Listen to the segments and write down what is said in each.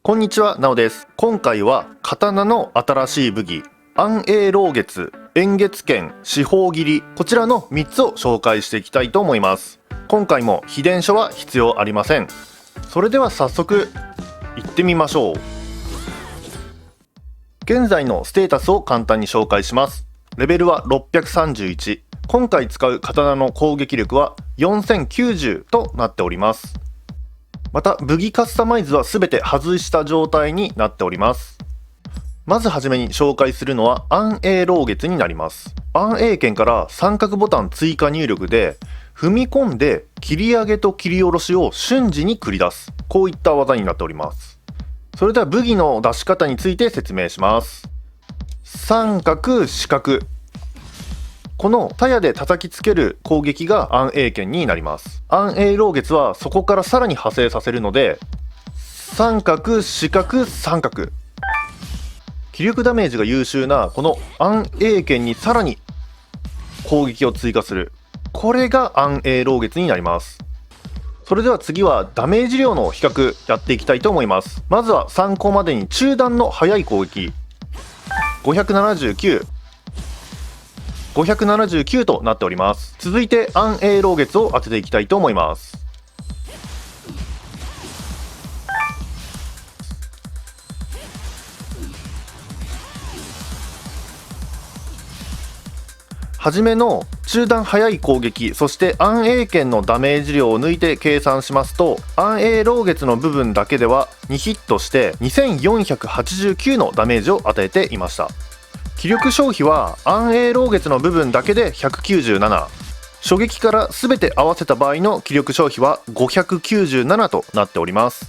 こんにちは、なおです。今回は刀の新しい武技、暗影老月、円月剣、四方切り、こちらの3つを紹介していきたいと思います。今回も秘伝書は必要ありません。それでは早速行ってみましょう。現在のステータスを簡単に紹介します。レベルは631。今回使う刀の攻撃力は4090となっております。また武技カスタマイズは全て外した状態になっております。まずはじめに紹介するのは暗影老月になります。暗影剣から三角ボタン追加入力で踏み込んで切り上げと切り下ろしを瞬時に繰り出す、こういった技になっております。それでは武技の出し方について説明します。三角四角、この鞘で叩きつける攻撃が暗影剣になります。暗影老月はそこからさらに派生させるので、三角四角三角、気力ダメージが優秀なこの暗影剣にさらに攻撃を追加する、これが暗影老月になります。それでは次はダメージ量の比較やっていきたいと思います。まずは参考までに中段の速い攻撃579、579となっております。続いて暗影老月を当てていきたいと思います。はじめの中段速い攻撃、そして暗影剣のダメージ量を抜いて計算しますと、暗影老月の部分だけでは2ヒットして2489のダメージを与えていました。気力消費は暗影老月の部分だけで197、初撃から全て合わせた場合の気力消費は597となっております。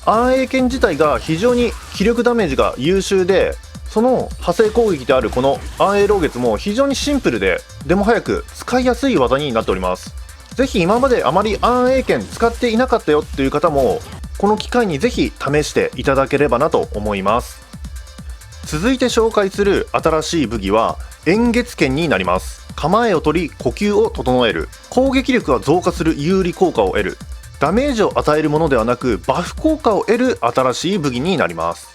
暗影剣自体が非常に気力ダメージが優秀で、その派生攻撃であるこの暗影老月も非常にシンプルでも早く使いやすい技になっております。ぜひ今まであまり暗影剣使っていなかったよっていう方もこの機会にぜひ試していただければなと思います。続いて紹介する新しい武技は円月剣になります。構えを取り呼吸を整える、攻撃力が増加する有利効果を得る、ダメージを与えるものではなくバフ効果を得る新しい武技になります。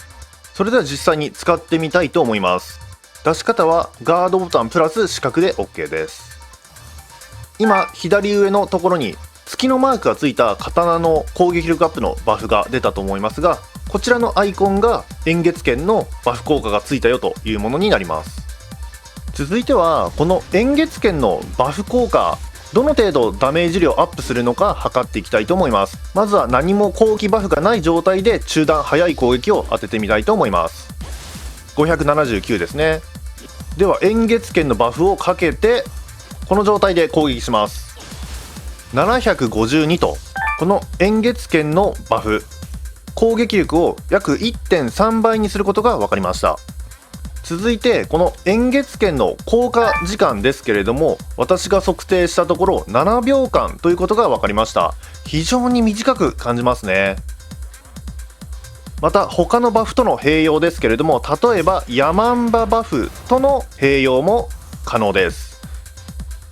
それでは実際に使ってみたいと思います。出し方はガードボタンプラス四角で OK です。今左上のところに月のマークがついた刀の攻撃力アップのバフが出たと思いますが、こちらのアイコンが円月剣のバフ効果がついたよというものになります。続いてはこの円月剣のバフ効果、どの程度ダメージ量アップするのか測っていきたいと思います。まずは何も攻撃バフがない状態で中段速い攻撃を当ててみたいと思います。579ですね。では円月剣のバフをかけてこの状態で攻撃します。752と、この円月剣のバフ、攻撃力を約 1.3 倍にすることが分かりました。続いてこの円月剣の効果時間ですけれども、私が測定したところ7秒間ということが分かりました。非常に短く感じますね。また他のバフとの併用ですけれども、例えばヤマンババフとの併用も可能です。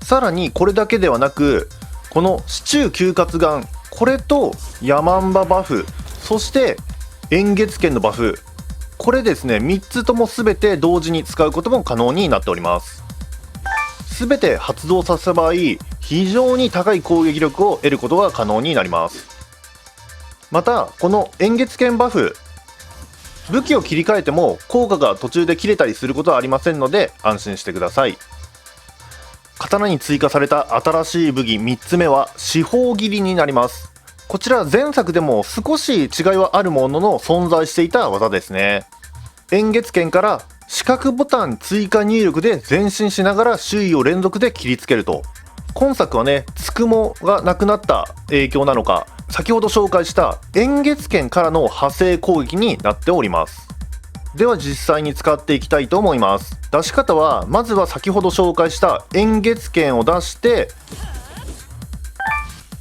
さらにこれだけではなく、この四柱九滑丸、これとヤマンババフ、そして円月剣のバフ、これですね、3つとも全て同時に使うことも可能になっております。全て発動させた場合、非常に高い攻撃力を得ることが可能になります。またこの円月剣バフ、武器を切り替えても効果が途中で切れたりすることはありませんので安心してください。刀に追加された新しい武技3つ目は四方切りになります。こちら前作でも少し違いはあるものの存在していた技ですね。円月剣から四角ボタン追加入力で前進しながら周囲を連続で切りつけると、今作はねつくもがなくなった影響なのか、先ほど紹介した円月剣からの派生攻撃になっております。では実際に使っていきたいと思います。出し方はまずは先ほど紹介した円月剣を出して、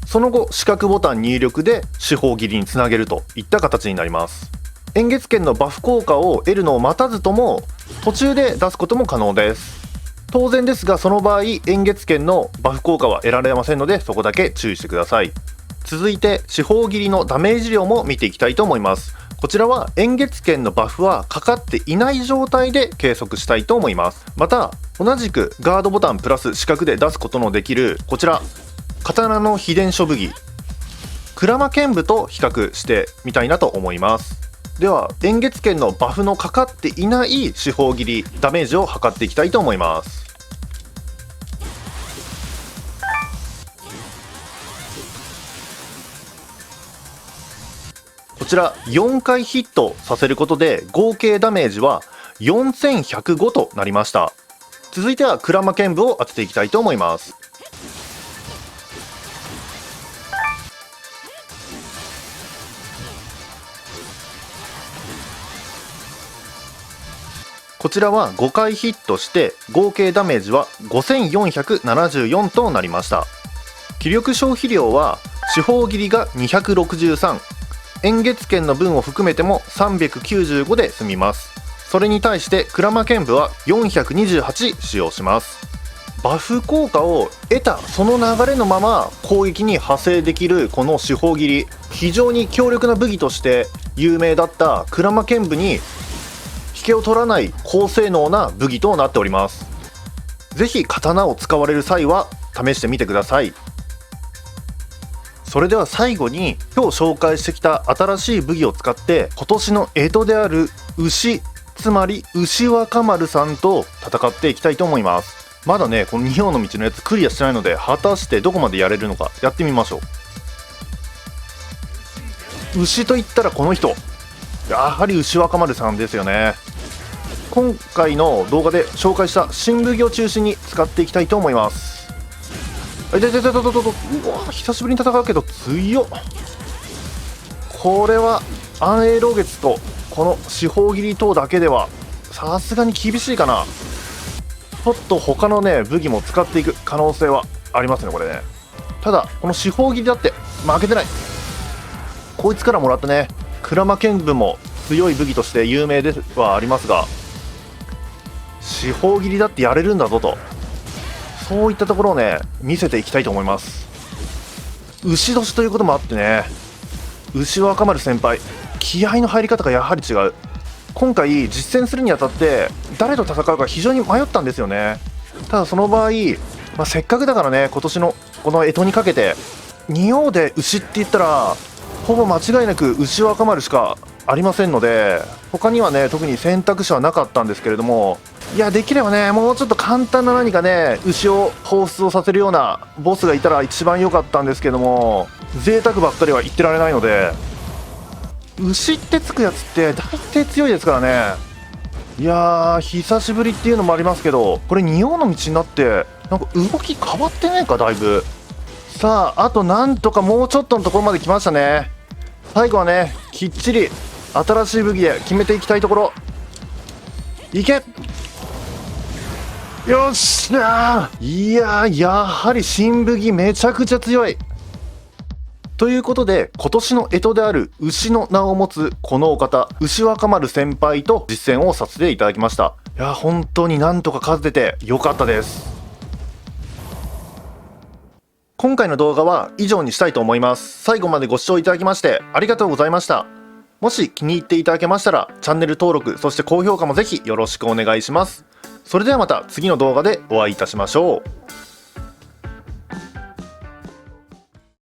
その後四角ボタン入力で四方切りにつなげるといった形になります。円月剣のバフ効果を得るのを待たずとも途中で出すことも可能です。当然ですがその場合円月剣のバフ効果は得られませんので、そこだけ注意してください。続いて四方切りのダメージ量も見ていきたいと思います。こちらは円月剣のバフはかかっていない状態で計測したいと思います。また同じくガードボタンプラス四角で出すことのできるこちら刀の秘伝書武器鞍馬剣舞と比較してみたいなと思います。では円月剣のバフのかかっていない四方切りダメージを測っていきたいと思います。こちら4回ヒットさせることで合計ダメージは4105となりました。続いては鞍馬剣舞を当てていきたいと思います。こちらは5回ヒットして合計ダメージは5474となりました。気力消費量は四方切りが263、円月剣の分を含めても395で済みます。それに対して鞍馬剣舞は428使用します。バフ効果を得たその流れのまま攻撃に派生できるこの四方切り、非常に強力な武器として有名だった鞍馬剣舞に引けを取らない高性能な武器となっております。ぜひ刀を使われる際は試してみてください。それでは最後に今日紹介してきた新しい武器を使って今年の干支である牛、つまり牛若丸さんと戦っていきたいと思います。まだねこの仁王の道のやつクリアしてないので、果たしてどこまでやれるのかやってみましょう。牛といったらこの人、やはり牛若丸さんですよね。今回の動画で紹介した新武器を中心に使っていきたいと思います。うわ久しぶりに戦うけど強っ。これは暗影老月とこの四方切り等だけではさすがに厳しいかな。ちょっと他のね武器も使っていく可能性はありますねこれね。ただこの四方切りだって負けてない。こいつからもらったね鞍馬剣舞も強い武器として有名ではありますが、四方切りだってやれるんだぞと、そういったところをね見せていきたいと思います。牛年ということもあってね、牛若丸先輩気合の入り方がやはり違う。今回実践するにあたって誰と戦うか非常に迷ったんですよね。ただその場合、せっかくだからね今年のこの干支にかけて仁王で牛って言ったらほぼ間違いなく牛若丸しかありませんので、他にはね特に選択肢はなかったんですけれども、いやできればねもうちょっと簡単な何かね牛を放出をさせるようなボスがいたら一番良かったんですけども、贅沢ばっかりは言ってられないので、牛ってつくやつって大抵強いですからね。いやー久しぶりっていうのもありますけど、これ仁王の道になってなんか動き変わってないかだいぶ。さああとなんとかもうちょっとのところまで来ましたね。最後はねきっちり新しい武器で決めていきたいところ。いけ、よっしゃー。いやーやはり新武器めちゃくちゃ強い。ということで今年の干支である牛の名を持つこのお方、牛若丸先輩と実践をさせていただきました。いや本当になんとか勝ててよかったです。今回の動画は以上にしたいと思います。最後までご視聴いただきましてありがとうございました。もし気に入っていただけましたらチャンネル登録、そして高評価もぜひよろしくお願いします。それではまた次の動画でお会いいたしましょう。